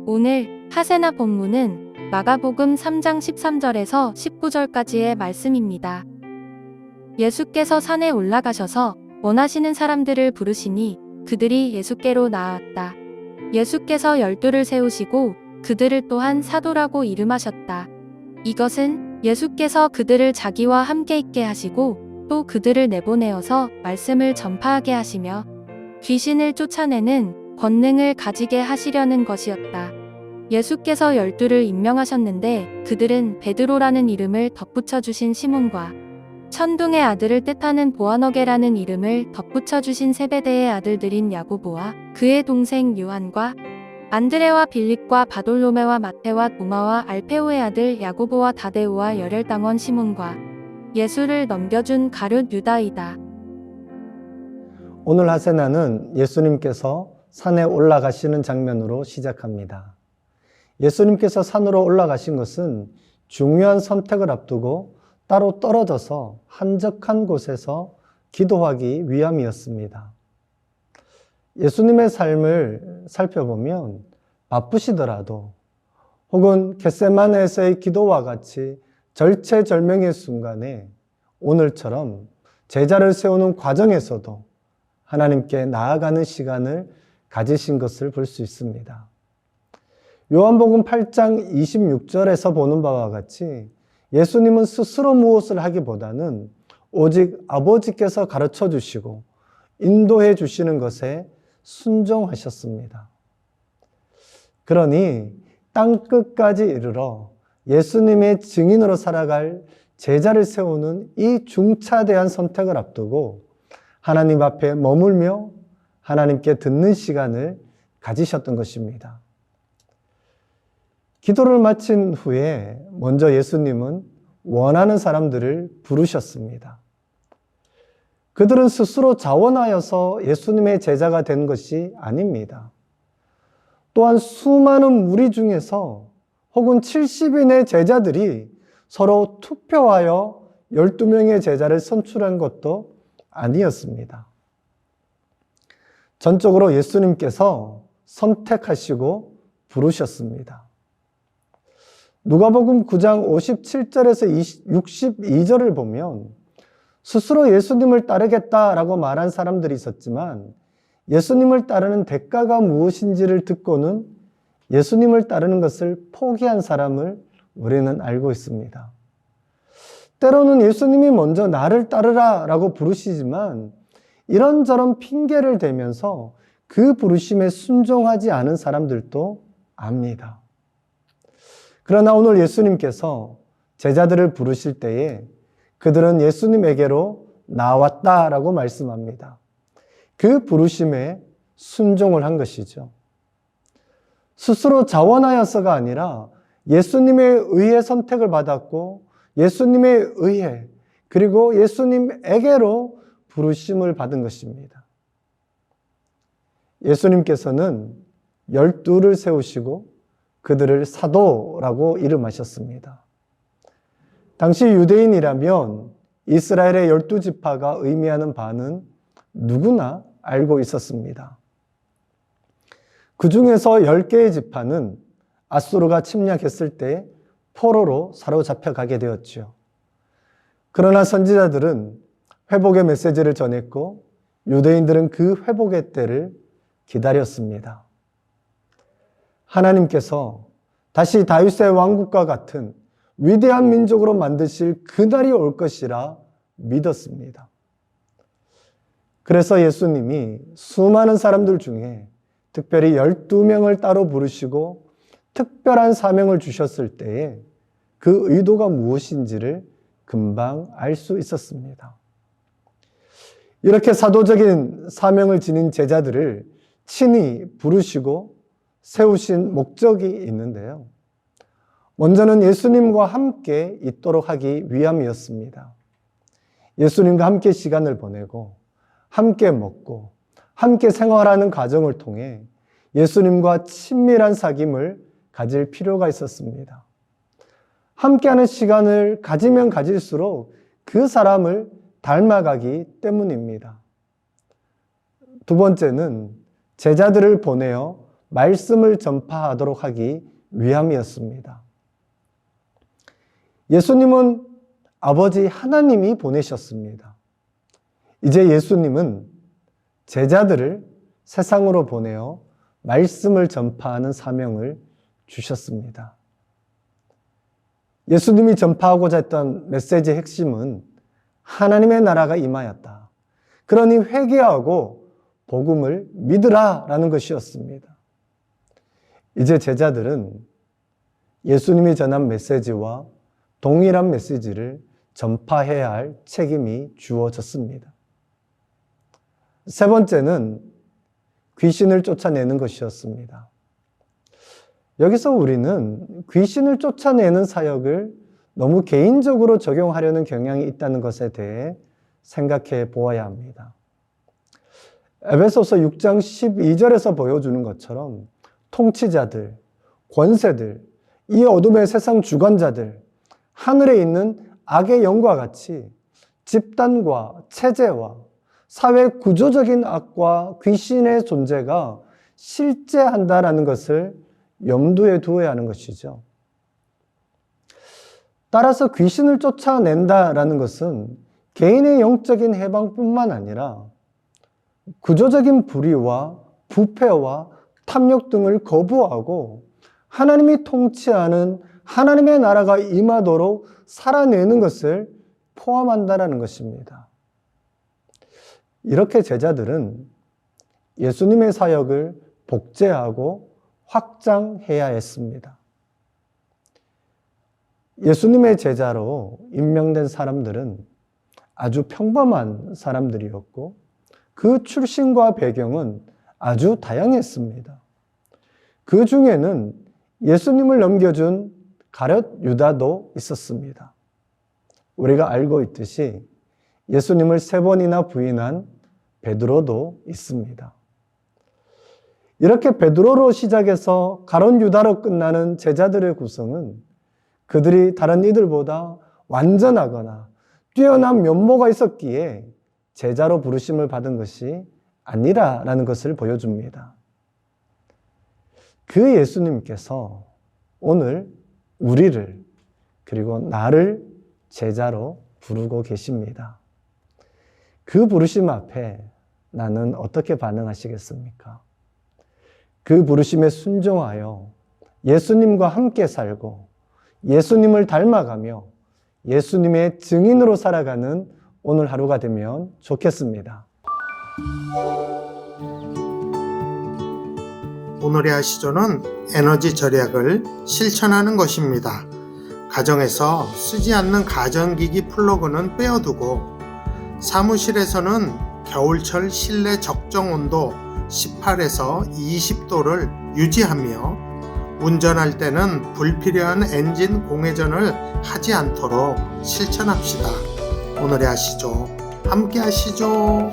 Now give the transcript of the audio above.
오늘 하세나 본문은 마가복음 3장 13절에서 19절까지의 말씀입니다. 예수께서 산에 올라가셔서 원하시는 사람들을 부르시니 그들이 예수께로 나아왔다. 예수께서 12를 세우시고 그들을 또한 사도라고 이름하셨다. 이것은 예수께서 그들을 자기와 함께 있게 하시고 또 그들을 내보내어서 말씀을 전파하게 하시며 귀신을 쫓아내는 권능을 가지게 하시려는 것이었다. 예수께서 12를 임명하셨는데 그들은 베드로라는 이름을 덧붙여 주신 시몬과 천둥의 아들을 뜻하는 보아너게라는 이름을 덧붙여 주신 세베대의 아들들인 야고보와 그의 동생 요한과 안드레와 빌립과 바돌로메와 마테와 도마와 알페오의 아들 야고보와 다데오와 열혈당원 시몬과 예수를 넘겨준 가룟 유다이다. 오늘 하세나는 예수님께서 산에 올라가시는 장면으로 시작합니다. 예수님께서 산으로 올라가신 것은 중요한 선택을 앞두고 따로 떨어져서 한적한 곳에서 기도하기 위함이었습니다. 예수님의 삶을 살펴보면 바쁘시더라도 혹은 겟세마네에서의 기도와 같이 절체절명의 순간에 오늘처럼 제자를 세우는 과정에서도 하나님께 나아가는 시간을 가지신 것을 볼 수 있습니다. 요한복음 8장 26절에서 보는 바와 같이 예수님은 스스로 무엇을 하기보다는 오직 아버지께서 가르쳐 주시고 인도해 주시는 것에 순종하셨습니다. 그러니 땅끝까지 이르러 예수님의 증인으로 살아갈 제자를 세우는 이 중차대한 선택을 앞두고 하나님 앞에 머물며 하나님께 듣는 시간을 가지셨던 것입니다. 기도를 마친 후에 먼저 예수님은 원하는 사람들을 부르셨습니다. 그들은 스스로 자원하여서 예수님의 제자가 된 것이 아닙니다. 또한 수많은 무리 중에서 혹은 70인의 제자들이 서로 투표하여 12명의 제자를 선출한 것도 아니었습니다. 전적으로 예수님께서 선택하시고 부르셨습니다. 누가복음 9장 57절에서 62절을 보면 스스로 예수님을 따르겠다라고 말한 사람들이 있었지만 예수님을 따르는 대가가 무엇인지를 듣고는 예수님을 따르는 것을 포기한 사람을 우리는 알고 있습니다. 때로는 예수님이 먼저 나를 따르라 라고 부르시지만 이런저런 핑계를 대면서 그 부르심에 순종하지 않은 사람들도 압니다. 그러나 오늘 예수님께서 제자들을 부르실 때에 그들은 예수님에게로 나왔다라고 말씀합니다. 그 부르심에 순종을 한 것이죠. 스스로 자원하여서가 아니라 예수님의 의해 선택을 받았고 예수님의 의해 그리고 예수님에게로 부르심을 받은 것입니다. 예수님께서는 12를 세우시고 그들을 사도라고 이름하셨습니다. 당시 유대인이라면 이스라엘의 12지파가 의미하는 바는 누구나 알고 있었습니다. 그 중에서 10개의 지파는 아수르가 침략했을 때 포로로 사로잡혀 가게 되었죠. 그러나 선지자들은 회복의 메시지를 전했고 유대인들은 그 회복의 때를 기다렸습니다. 하나님께서 다시 다윗의 왕국과 같은 위대한 민족으로 만드실 그날이 올 것이라 믿었습니다. 그래서 예수님이 수많은 사람들 중에 특별히 12명을 따로 부르시고 특별한 사명을 주셨을 때에 그 의도가 무엇인지를 금방 알 수 있었습니다. 이렇게 사도적인 사명을 지닌 제자들을 친히 부르시고 세우신 목적이 있는데요. 먼저는 예수님과 함께 있도록 하기 위함이었습니다. 예수님과 함께 시간을 보내고 함께 먹고 함께 생활하는 과정을 통해 예수님과 친밀한 사귐을 가질 필요가 있었습니다. 함께하는 시간을 가지면 가질수록 그 사람을 닮아가기 때문입니다. 두 번째는 제자들을 보내어 말씀을 전파하도록 하기 위함이었습니다. 예수님은 아버지 하나님이 보내셨습니다. 이제 예수님은 제자들을 세상으로 보내어 말씀을 전파하는 사명을 주셨습니다. 예수님이 전파하고자 했던 메시지의 핵심은 하나님의 나라가 임하였다. 그러니 회개하고 복음을 믿으라 라는 것이었습니다. 이제 제자들은 예수님이 전한 메시지와 동일한 메시지를 전파해야 할 책임이 주어졌습니다. 세 번째는 귀신을 쫓아내는 것이었습니다. 여기서 우리는 귀신을 쫓아내는 사역을 너무 개인적으로 적용하려는 경향이 있다는 것에 대해 생각해 보아야 합니다. 에베소서 6장 12절에서 보여주는 것처럼 통치자들, 권세들, 이 어둠의 세상 주관자들, 하늘에 있는 악의 영과 같이 집단과 체제와 사회 구조적인 악과 귀신의 존재가 실제한다라는 것을 염두에 두어야 하는 것이죠. 따라서 귀신을 쫓아낸다라는 것은 개인의 영적인 해방뿐만 아니라 구조적인 불의와 부패와 탐욕 등을 거부하고 하나님이 통치하는 하나님의 나라가 임하도록 살아내는 것을 포함한다라는 것입니다. 이렇게 제자들은 예수님의 사역을 복제하고 확장해야 했습니다. 예수님의 제자로 임명된 사람들은 아주 평범한 사람들이었고 그 출신과 배경은 아주 다양했습니다. 그 중에는 예수님을 넘겨준 가룟 유다도 있었습니다. 우리가 알고 있듯이 예수님을 3번이나 부인한 베드로도 있습니다. 이렇게 베드로로 시작해서 가룟 유다로 끝나는 제자들의 구성은 그들이 다른 이들보다 완전하거나 뛰어난 면모가 있었기에 제자로 부르심을 받은 것이 아니라라는 것을 보여줍니다. 그 예수님께서 오늘 우리를 그리고 나를 제자로 부르고 계십니다. 그 부르심 앞에 나는 어떻게 반응하시겠습니까? 그 부르심에 순종하여 예수님과 함께 살고 예수님을 닮아가며 예수님의 증인으로 살아가는 오늘 하루가 되면 좋겠습니다. 오늘의 아시조는 에너지 절약을 실천하는 것입니다. 가정에서 쓰지 않는 가전기기 플러그는 빼어두고 사무실에서는 겨울철 실내 적정 온도 18에서 20도를 유지하며 운전할 때는 불필요한 엔진 공회전을 하지 않도록 실천합시다. 오늘의 아시죠? 함께 하시죠.